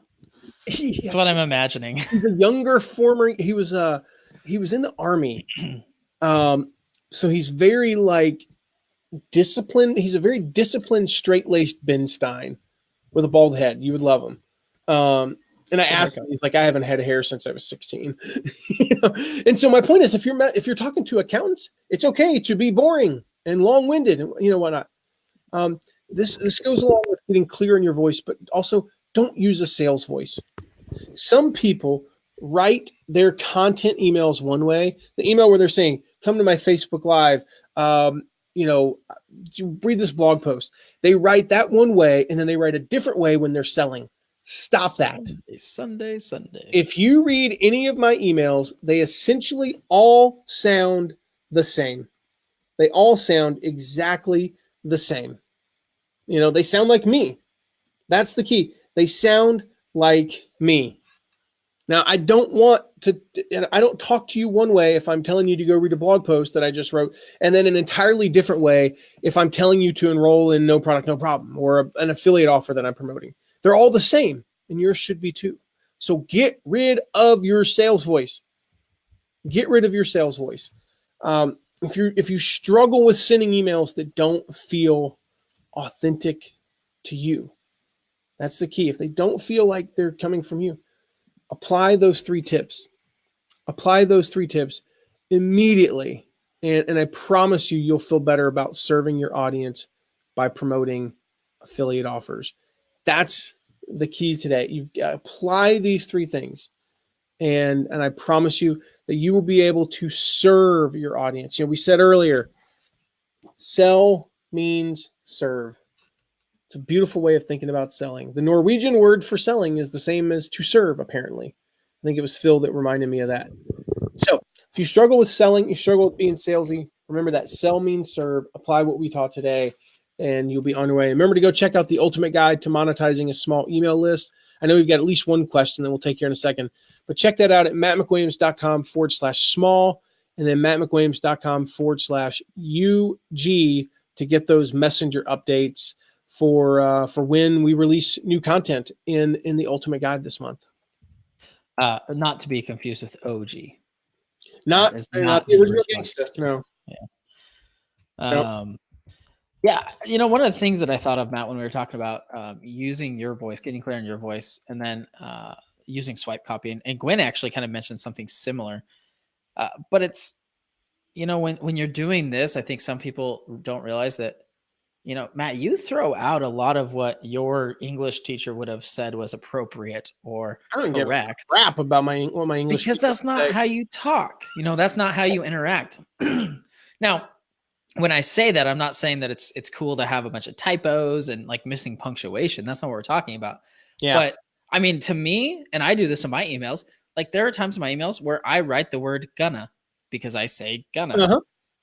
That's what I'm imagining. He's a younger former. He was in the Army, so he's very like disciplined. He's a very disciplined, straight-laced Ben Stein with a bald head. You would love him. And I asked him, he's like, I haven't had hair since I was 16. And so my point is, if you're talking to accountants, it's okay to be boring and long-winded and whatnot. This goes along with getting clear in your voice, but also don't use a sales voice. Some people write their content emails one way. The email where they're saying, come to my Facebook Live, read this blog post. They write that one way, and then they write a different way when they're selling. Stop that. Sunday. If you read any of my emails, they essentially all sound the same. They all sound exactly the same. They sound like me. That's the key. They sound like me. Now, I don't talk to you one way if I'm telling you to go read a blog post that I just wrote, and then an entirely different way if I'm telling you to enroll in No Product, No Problem, or an affiliate offer that I'm promoting. They're all the same, and yours should be too. So get rid of your sales voice. Get rid of your sales voice. If you struggle with sending emails that don't feel authentic to you, that's the key. If they don't feel like they're coming from you, apply those 3 tips. Apply those 3 tips immediately. And I promise you'll feel better about serving your audience by promoting affiliate offers. That's the key today. You've got to apply these 3 things. And I promise you that you will be able to serve your audience. We said earlier, sell means serve. It's a beautiful way of thinking about selling. The Norwegian word for selling is the same as to serve, apparently. I think it was Phil that reminded me of that. So if you struggle with selling, you struggle with being salesy, remember that sell means serve. Apply what we taught today, and you'll be on your way. Remember to go check out the ultimate guide to monetizing a small email list. I know we've got at least one question that we'll take here in a second, but check that out at mattmcwilliams.com/small, and then mattmcwilliams.com/UG to get those messenger updates for when we release new content in the ultimate guide this month. Not to be confused with OG. Not the original gangsta. No. Yeah. Yeah. One of the things that I thought of, Matt, when we were talking about using your voice, getting clear in your voice, and then using swipe copy, and Gwen actually kind of mentioned something similar. But it's, when you're doing this, I think some people don't realize that Matt, you throw out a lot of what your English teacher would have said was appropriate or I don't give a correct crap about what my English because that's not how you talk. That's not how you interact. Now, when I say that, I'm not saying that it's cool to have a bunch of typos and like missing punctuation. That's not what we're talking about. Yeah. But I mean, to me, and I do this in my emails, like there are times in my emails where I write the word gonna because I say gonna. Uh-huh.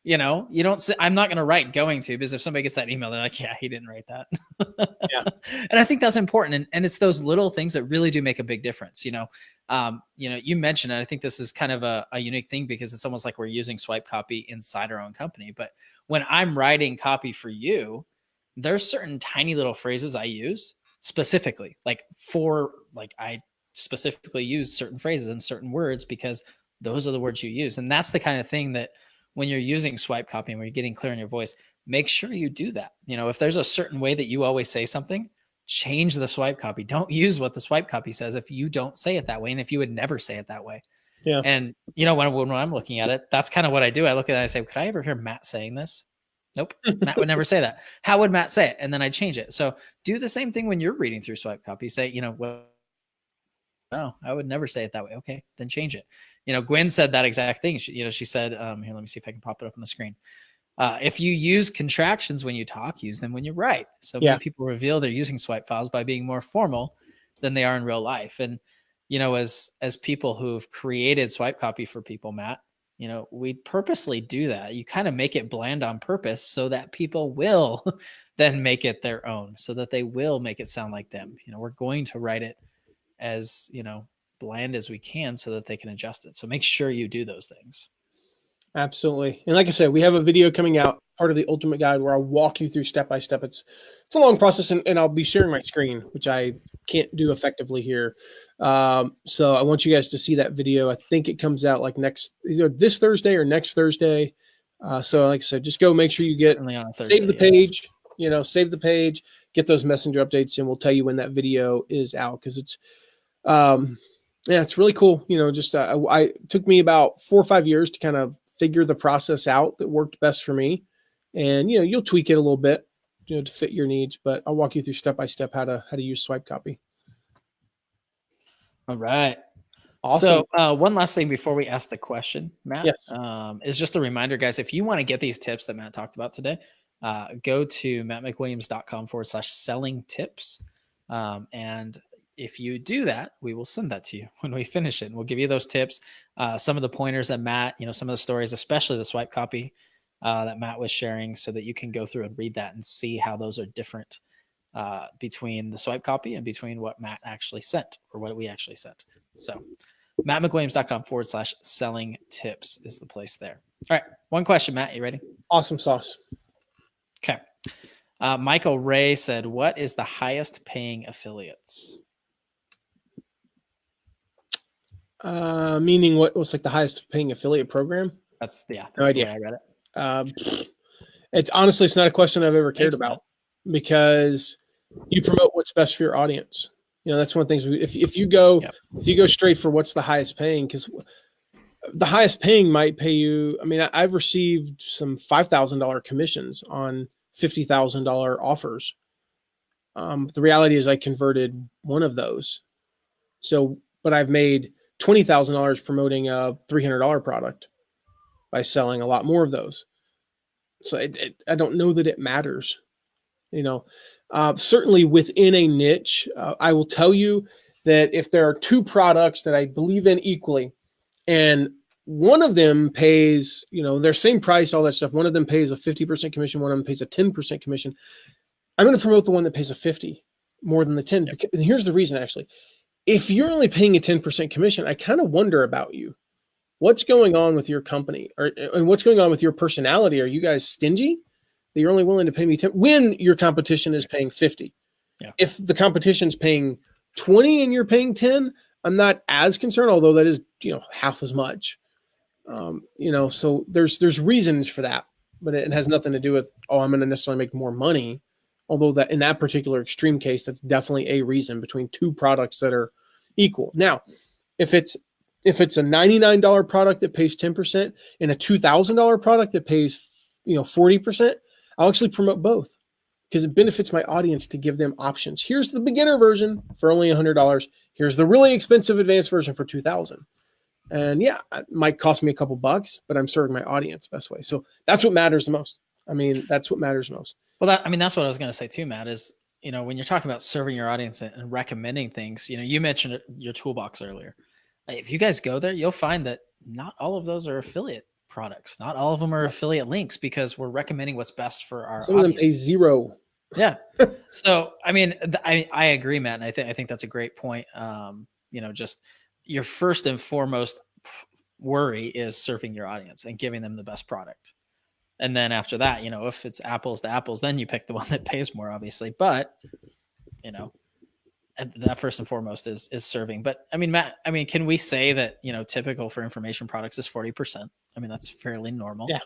You don't say, I'm not going to write going to, because if somebody gets that email, they're like, yeah, he didn't write that. Yeah. And I think that's important. And it's those little things that really do make a big difference. You mentioned it. I think this is kind of a unique thing because it's almost like we're using swipe copy inside our own company. But when I'm writing copy for you, there's certain tiny little phrases I use specifically, I specifically use certain phrases and certain words because those are the words you use. And that's the kind of thing that when you're using swipe copy and when you're getting clear in your voice, make sure you do that. If there's a certain way that you always say something, change the swipe copy. Don't use what the swipe copy says if you don't say it that way. And if you would never say it that way. Yeah. And when I'm looking at it, that's kind of what I do. I look at it and I say, could I ever hear Matt saying this? Nope. Matt would never say that. How would Matt say it? And then I change it. So do the same thing when you're reading through swipe copy. Say, no, I would never say it that way. Okay, then change it. Gwen said that exact thing. She said, here, let me see if I can pop it up on the screen. If you use contractions when you talk, use them when you write. So many people reveal they're using swipe files by being more formal than they are in real life. And, as people who've created swipe copy for people, Matt, we purposely do that. You kind of make it bland on purpose so that people will then make it their own, so that they will make it sound like them. We're going to write it as, bland as we can so that they can adjust it. So make sure you do those things. Absolutely. And like I said, we have a video coming out, part of the Ultimate Guide, where I'll walk you through step by step. It's a long process, and I'll be sharing my screen, which I can't do effectively here. So I want you guys to see that video. I think it comes out like either this Thursday or next Thursday. So like I said, just go make sure you save the page, save the page, get those messenger updates, and we'll tell you when that video is out, because it's it's really cool. It took me about 4 or 5 years to kind of figure the process out that worked best for me. And, you'll tweak it a little bit, to fit your needs, but I'll walk you through step by step how to use swipe copy. All right. Awesome. So one last thing before we ask the question, Matt, yes. Is just a reminder, guys, if you want to get these tips that Matt talked about today, go to mattmcwilliams.com/selling tips. And if you do that, we will send that to you when we finish it. And we'll give you those tips, some of the pointers that Matt, some of the stories, especially the swipe copy that Matt was sharing, so that you can go through and read that and see how those are different between the swipe copy and between what Matt actually sent or what we actually sent. So mattmcwilliams.com/selling tips is the place there. All right. One question, Matt, you ready? Awesome sauce. Okay. Michael Ray said, what is the highest paying affiliates? Meaning what's like the highest paying affiliate program? That's no idea. The way I read it. It's not a question I've ever cared about, because you promote what's best for your audience. That's one of the things. If you go straight for what's the highest paying, because the highest paying might pay you. I mean, I've received some $5,000 commissions on $50,000 offers. The reality is I converted one of those. So, but I've made $20,000 promoting a $300 product by selling a lot more of those. So I don't know that it matters. Certainly within a niche, I will tell you that if there are two products that I believe in equally, and one of them pays, their same price, all that stuff. One of them pays a 50% commission. One of them pays a 10% commission. I'm going to promote the one that pays a 50 more than the 10. Yep. And here's the reason, actually. If you're only paying a 10% commission, I kind of wonder about you. What's going on with your company, and what's going on with your personality? Are you guys stingy that you're only willing to pay me 10 when your competition is paying 50? Yeah. If the competition's paying 20 and you're paying 10, I'm not as concerned, although that is, half as much. So there's reasons for that, but it has nothing to do with, I'm going to necessarily make more money. Although that in that particular extreme case, that's definitely a reason between two products that are equal. Now, if it's a $99 product that pays 10% and a $2,000 product that pays, 40%, I'll actually promote both. because it benefits my audience to give them options. Here's the beginner version for only $100. Here's the really expensive advanced version for $2,000. And yeah, it might cost me a couple bucks, but I'm serving my audience best way. So that's what matters the most. I mean, that's what matters most. Well, that's what I was going to say too, Matt, is, when you're talking about serving your audience and recommending things, you mentioned your toolbox earlier. If you guys go there, you'll find that not all of those are affiliate products. Not all of them are affiliate links, because we're recommending what's best for our Some audience. of them pay zero. Yeah. So, I mean, I agree, Matt. And I think that's a great point. Just your first and foremost worry is serving your audience and giving them the best product. And then after that, if it's apples to apples, then you pick the one that pays more, obviously. But, that first and foremost is serving. But I mean, Matt, can we say that, typical for information products is 40%? I mean, that's fairly normal. Yeah.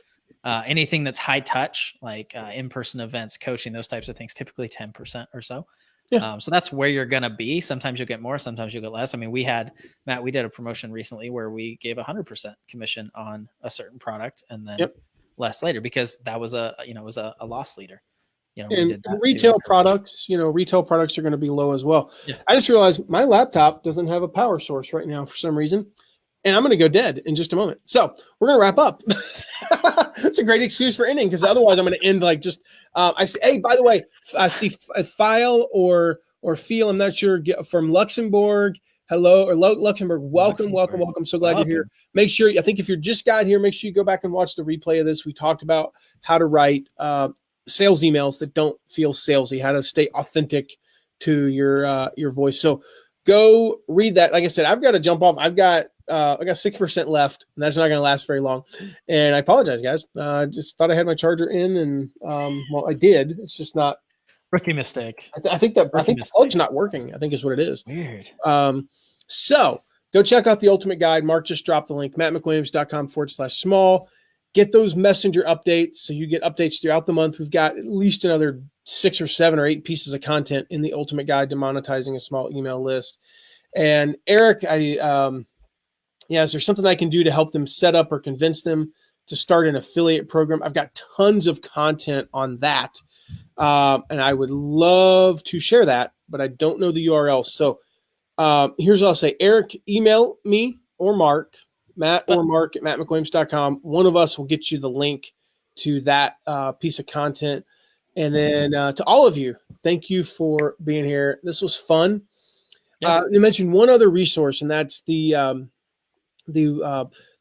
Anything that's high touch, like in-person events, coaching, those types of things, typically 10% or so. Yeah. So that's where you're going to be. Sometimes you'll get more, sometimes you'll get less. I mean, we did a promotion recently where we gave 100% commission on a certain product, and then less later, because that was a loss leader. And retail products are going to be low as well. Yeah. I just realized my laptop doesn't have a power source right now for some reason, and I'm going to go dead in just a moment. So we're going to wrap up. That's a great excuse for ending, because otherwise I'm going to end like just, I see, hey, by the way, I see a file or feel, I'm not sure, from Luxembourg. Hello, or Luxembourg. Welcome. So glad you're here. Make sure, I think if you're just got here, make sure you go back and watch the replay of this. We talked about how to write sales emails that don't feel salesy, how to stay authentic to your voice. So go read that. Like I said, I've got to jump off. I got 6% left, and that's not going to last very long. And I apologize, guys. Just thought I had my charger in, and well, I did. It's just not. Rookie mistake. I think the plug's not working, I think is what it is. Weird. So go check out the Ultimate Guide. Mark just dropped the link, mattmcwilliams.com/small. Get those messenger updates, so you get updates throughout the month. We've got at least another 6 or 7 or 8 pieces of content in the Ultimate Guide to monetizing a small email list. And Eric, is there something I can do to help them set up or convince them to start an affiliate program? I've got tons of content on that. And I would love to share that, but I don't know the URL. So here's what I'll say. Eric, email me or Mark, Matt or Mark at mattmcwilliams.com. One of us will get you the link to that piece of content. And then to all of you, thank you for being here. This was fun. You mentioned one other resource, and that's the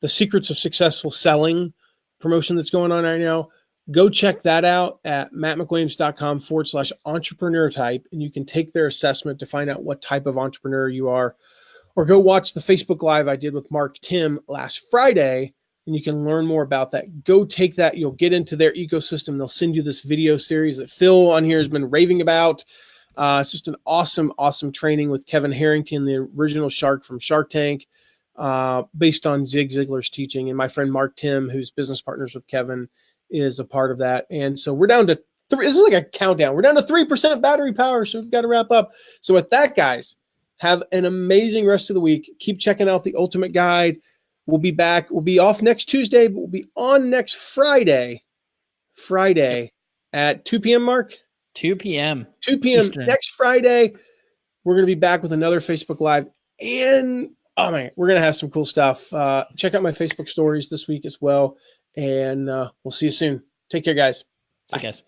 Secrets of Successful Selling promotion that's going on right now. Go check that out at mattmcwilliams.com/entrepreneur type, and you can take their assessment to find out what type of entrepreneur you are. Or go watch the Facebook Live I did with Mark Tim last Friday, and you can learn more about that. Go take that. You'll get into their ecosystem. They'll send you this video series that Phil on here has been raving about. It's just an awesome, awesome training with Kevin Harrington, the original shark from Shark Tank, based on Zig Ziglar's teaching. And my friend Mark Tim, who's business partners with Kevin, is a part of that. And so we're down to 3. This is like a countdown. We're down to 3% battery power. So we've got to wrap up. So with that, guys, have an amazing rest of the week. Keep checking out the Ultimate Guide. We'll be back. We'll be off next Tuesday, but we'll be on next Friday at 2 p.m. Mark? 2 p.m. 2 p.m. Eastern. Next Friday. We're going to be back with another Facebook Live. And, oh man, we're going to have some cool stuff. Check out my Facebook stories this week as well. And we'll see you soon. Take care, guys. See you guys.